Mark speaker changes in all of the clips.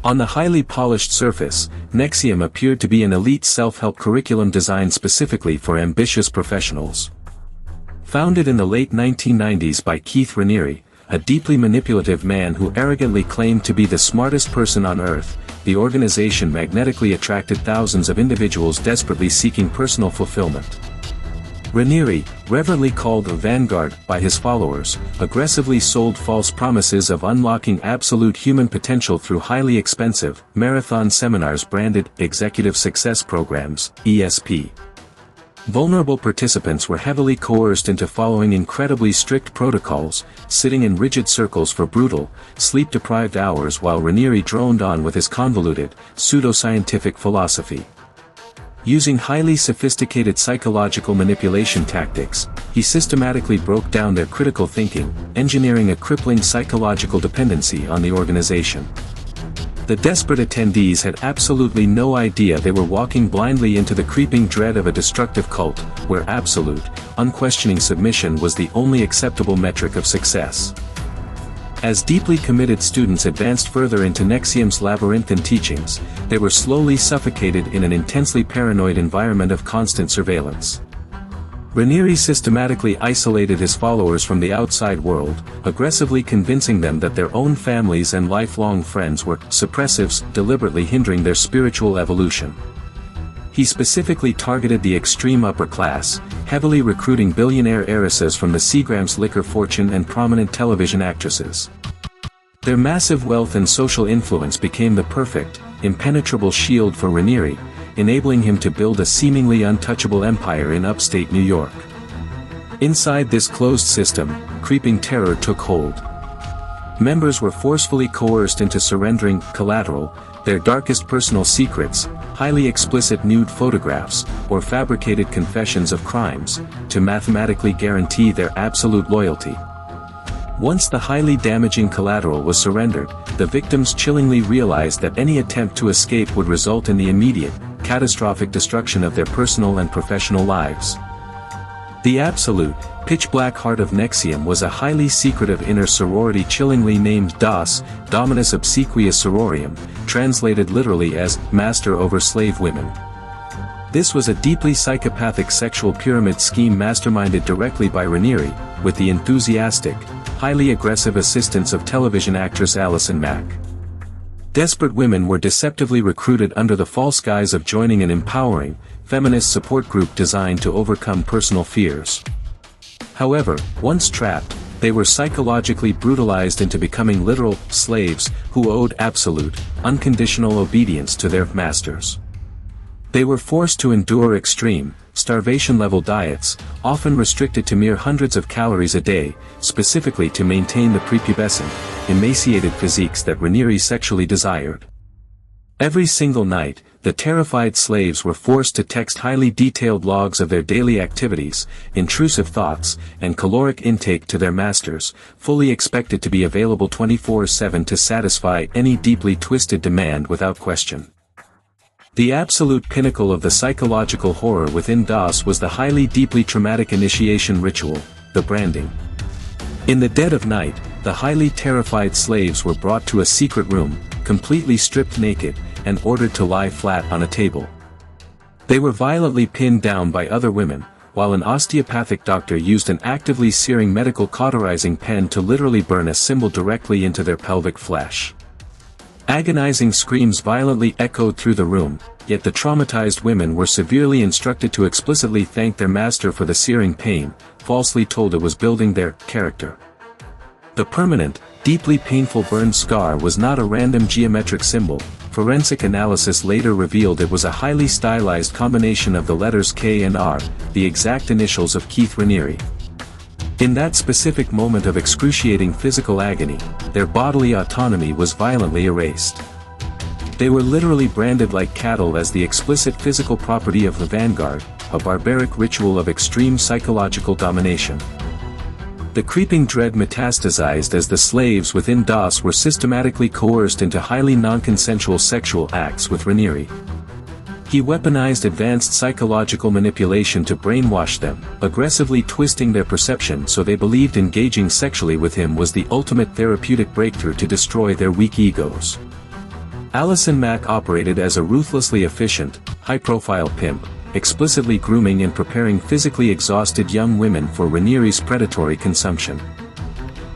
Speaker 1: On the highly polished surface, NXIVM appeared to be an elite self-help curriculum designed specifically for ambitious professionals. Founded in the late 1990s by Keith Raniere, a deeply manipulative man who arrogantly claimed to be the smartest person on earth, the organization magnetically attracted thousands of individuals desperately seeking personal fulfillment. Raniere, reverently called the Vanguard by his followers, aggressively sold false promises of unlocking absolute human potential through highly expensive, marathon seminars branded Executive Success Programs, ESP. Vulnerable participants were heavily coerced into following incredibly strict protocols, sitting in rigid circles for brutal, sleep-deprived hours while Raniere droned on with his convoluted, pseudoscientific philosophy. Using highly sophisticated psychological manipulation tactics, he systematically broke down their critical thinking, engineering a crippling psychological dependency on the organization. The desperate attendees had absolutely no idea they were walking blindly into the creeping dread of a destructive cult, where absolute, unquestioning submission was the only acceptable metric of success. As deeply committed students advanced further into NXIVM's labyrinthine teachings, they were slowly suffocated in an intensely paranoid environment of constant surveillance. Raniere systematically isolated his followers from the outside world, aggressively convincing them that their own families and lifelong friends were suppressives, deliberately hindering their spiritual evolution. He specifically targeted the extreme upper class, heavily recruiting billionaire heiresses from the Seagram's liquor fortune and prominent television actresses. Their massive wealth and social influence became the perfect, impenetrable shield for Raniere, enabling him to build a seemingly untouchable empire in upstate New York. Inside this closed system, creeping terror took hold. Members were forcefully coerced into surrendering collateral, their darkest personal secrets, highly explicit nude photographs, or fabricated confessions of crimes, to mathematically guarantee their absolute loyalty. Once the highly damaging collateral was surrendered, the victims chillingly realized that any attempt to escape would result in the immediate, catastrophic destruction of their personal and professional lives. The absolute, pitch-black heart of NXIVM was a highly secretive inner sorority chillingly named DOS, Dominus Obsequious Sororium, translated literally as Master over Slave Women. This was a deeply psychopathic sexual pyramid scheme masterminded directly by Raniere, with the enthusiastic, highly aggressive assistance of television actress Allison Mack. Desperate women were deceptively recruited under the false guise of joining an empowering, feminist support group designed to overcome personal fears. However, once trapped, they were psychologically brutalized into becoming literal slaves who owed absolute, unconditional obedience to their masters. They were forced to endure extreme, starvation-level diets, often restricted to mere hundreds of calories a day, specifically to maintain the prepubescent, emaciated physiques that Raniere sexually desired. Every single night, the terrified slaves were forced to text highly detailed logs of their daily activities, intrusive thoughts, and caloric intake to their masters, fully expected to be available 24/7 to satisfy any deeply twisted demand without question. The absolute pinnacle of the psychological horror within DOS was the highly deeply traumatic initiation ritual, the branding. In the dead of night, the highly terrified slaves were brought to a secret room, completely stripped naked, and ordered to lie flat on a table. They were violently pinned down by other women, while an osteopathic doctor used an actively searing medical cauterizing pen to literally burn a symbol directly into their pelvic flesh. Agonizing screams violently echoed through the room, yet the traumatized women were severely instructed to explicitly thank their master for the searing pain, falsely told it was building their character. The permanent, deeply painful burn scar was not a random geometric symbol. Forensic analysis later revealed it was a highly stylized combination of the letters K and R, the exact initials of Keith Raniere. In that specific moment of excruciating physical agony, their bodily autonomy was violently erased. They were literally branded like cattle as the explicit physical property of the Vanguard, a barbaric ritual of extreme psychological domination. The creeping dread metastasized as the slaves within DOS were systematically coerced into highly non-consensual sexual acts with Raniere. He weaponized advanced psychological manipulation to brainwash them, aggressively twisting their perception so they believed engaging sexually with him was the ultimate therapeutic breakthrough to destroy their weak egos. Allison Mack operated as a ruthlessly efficient, high-profile pimp, explicitly grooming and preparing physically exhausted young women for Raniere's predatory consumption.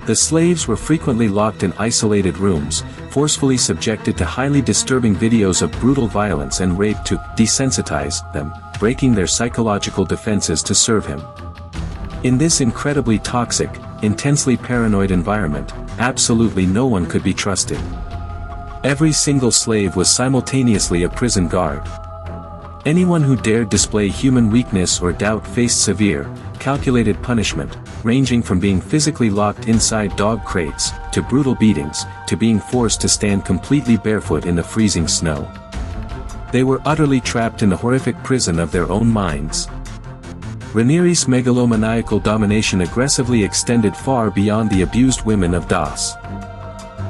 Speaker 1: The slaves were frequently locked in isolated rooms, forcefully subjected to highly disturbing videos of brutal violence and rape to desensitize them, breaking their psychological defenses to serve him. In this incredibly toxic, intensely paranoid environment, absolutely no one could be trusted. Every single slave was simultaneously a prison guard. Anyone who dared display human weakness or doubt faced severe, calculated punishment, ranging from being physically locked inside dog crates, to brutal beatings, to being forced to stand completely barefoot in the freezing snow. They were utterly trapped in the horrific prison of their own minds. Raniere's megalomaniacal domination aggressively extended far beyond the abused women of Das.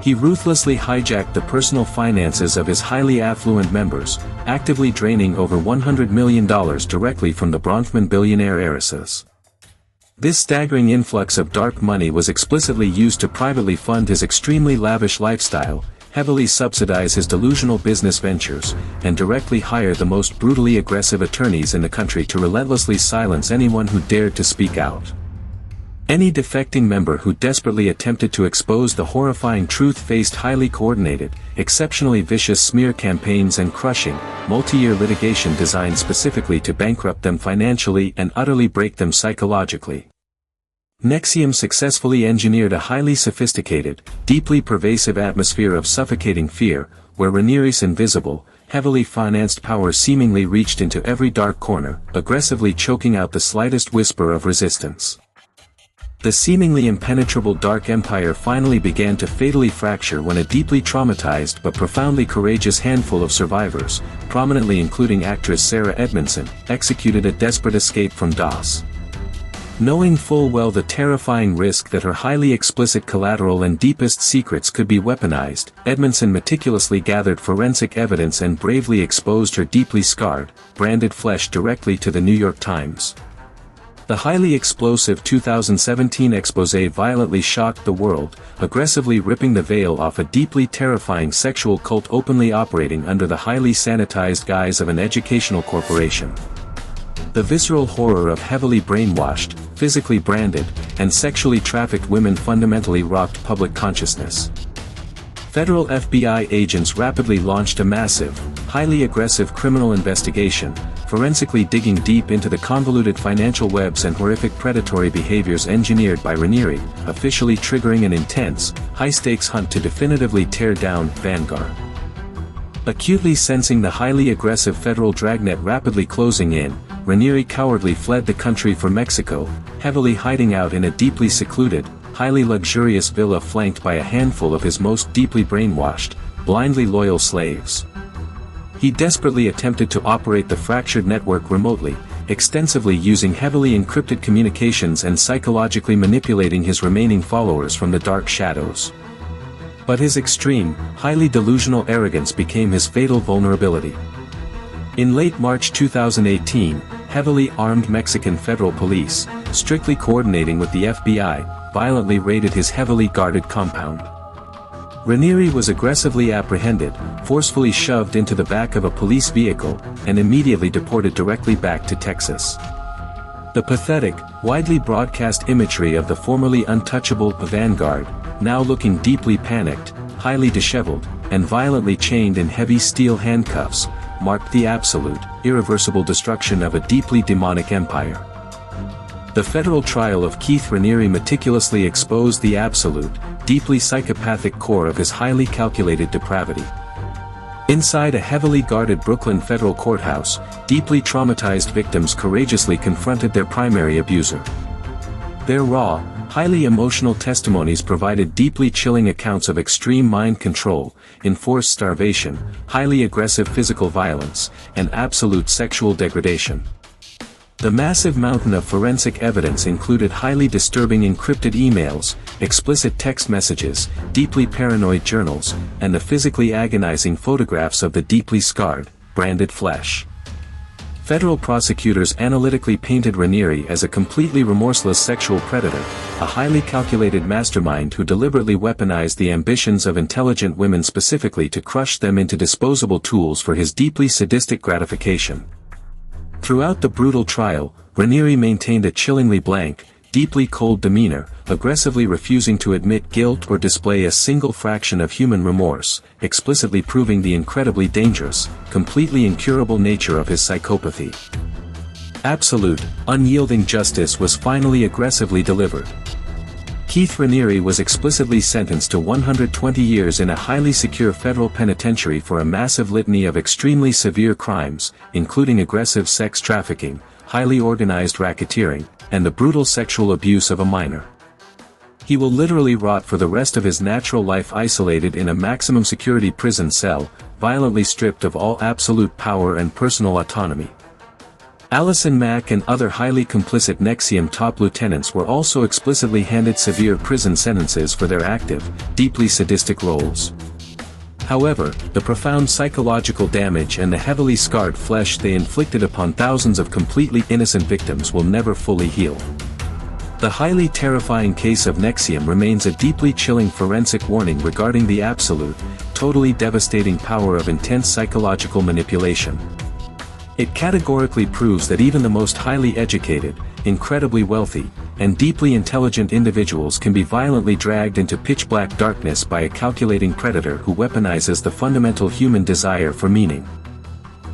Speaker 1: He ruthlessly hijacked the personal finances of his highly affluent members, actively draining over $100 million directly from the Bronfman billionaire heiresses. This staggering influx of dark money was explicitly used to privately fund his extremely lavish lifestyle, heavily subsidize his delusional business ventures, and directly hire the most brutally aggressive attorneys in the country to relentlessly silence anyone who dared to speak out. Any defecting member who desperately attempted to expose the horrifying truth faced highly coordinated, exceptionally vicious smear campaigns and crushing, multi-year litigation designed specifically to bankrupt them financially and utterly break them psychologically. NXIVM successfully engineered a highly sophisticated, deeply pervasive atmosphere of suffocating fear, where Raniere's invisible, heavily financed power seemingly reached into every dark corner, aggressively choking out the slightest whisper of resistance. The seemingly impenetrable dark empire finally began to fatally fracture when a deeply traumatized but profoundly courageous handful of survivors, prominently including actress Sarah Edmondson, executed a desperate escape from Das. Knowing full well the terrifying risk that her highly explicit collateral and deepest secrets could be weaponized, Edmondson meticulously gathered forensic evidence and bravely exposed her deeply scarred, branded flesh directly to the New York Times. The highly explosive 2017 exposé violently shocked the world, aggressively ripping the veil off a deeply terrifying sexual cult openly operating under the highly sanitized guise of an educational corporation. The visceral horror of heavily brainwashed, physically branded, and sexually trafficked women fundamentally rocked public consciousness. Federal FBI agents rapidly launched a massive, highly aggressive criminal investigation, forensically digging deep into the convoluted financial webs and horrific predatory behaviors engineered by Raniere, officially triggering an intense, high-stakes hunt to definitively tear down Vanguard. Acutely sensing the highly aggressive federal dragnet rapidly closing in, Raniere cowardly fled the country for Mexico, heavily hiding out in a deeply secluded, highly luxurious villa flanked by a handful of his most deeply brainwashed, blindly loyal slaves. He desperately attempted to operate the fractured network remotely, extensively using heavily encrypted communications and psychologically manipulating his remaining followers from the dark shadows. But his extreme, highly delusional arrogance became his fatal vulnerability. In late March 2018, heavily armed Mexican federal police, strictly coordinating with the FBI, violently raided his heavily guarded compound. Raniere was aggressively apprehended, forcefully shoved into the back of a police vehicle, and immediately deported directly back to Texas. The pathetic, widely broadcast imagery of the formerly untouchable Vanguard, now looking deeply panicked, highly disheveled, and violently chained in heavy steel handcuffs, marked the absolute, irreversible destruction of a deeply demonic empire. The federal trial of Keith Raniere meticulously exposed the absolute, deeply psychopathic core of his highly calculated depravity. Inside a heavily guarded Brooklyn federal courthouse, deeply traumatized victims courageously confronted their primary abuser. Their raw, highly emotional testimonies provided deeply chilling accounts of extreme mind control, enforced starvation, highly aggressive physical violence, and absolute sexual degradation. The massive mountain of forensic evidence included highly disturbing encrypted emails, explicit text messages, deeply paranoid journals, and the physically agonizing photographs of the deeply scarred, branded flesh. Federal prosecutors analytically painted Raniere as a completely remorseless sexual predator, a highly calculated mastermind who deliberately weaponized the ambitions of intelligent women specifically to crush them into disposable tools for his deeply sadistic gratification. Throughout the brutal trial, Raniere maintained a chillingly blank, deeply cold demeanor, aggressively refusing to admit guilt or display a single fraction of human remorse, explicitly proving the incredibly dangerous, completely incurable nature of his psychopathy. Absolute, unyielding justice was finally aggressively delivered. Keith Raniere was explicitly sentenced to 120 years in a highly secure federal penitentiary for a massive litany of extremely severe crimes, including aggressive sex trafficking, highly organized racketeering, and the brutal sexual abuse of a minor. He will literally rot for the rest of his natural life isolated in a maximum security prison cell, violently stripped of all absolute power and personal autonomy. Allison Mack and other highly complicit NXIVM top lieutenants were also explicitly handed severe prison sentences for their active, deeply sadistic roles. However, the profound psychological damage and the heavily scarred flesh they inflicted upon thousands of completely innocent victims will never fully heal. The highly terrifying case of NXIVM remains a deeply chilling forensic warning regarding the absolute, totally devastating power of intense psychological manipulation. It categorically proves that even the most highly educated, incredibly wealthy, and deeply intelligent individuals can be violently dragged into pitch-black darkness by a calculating predator who weaponizes the fundamental human desire for meaning.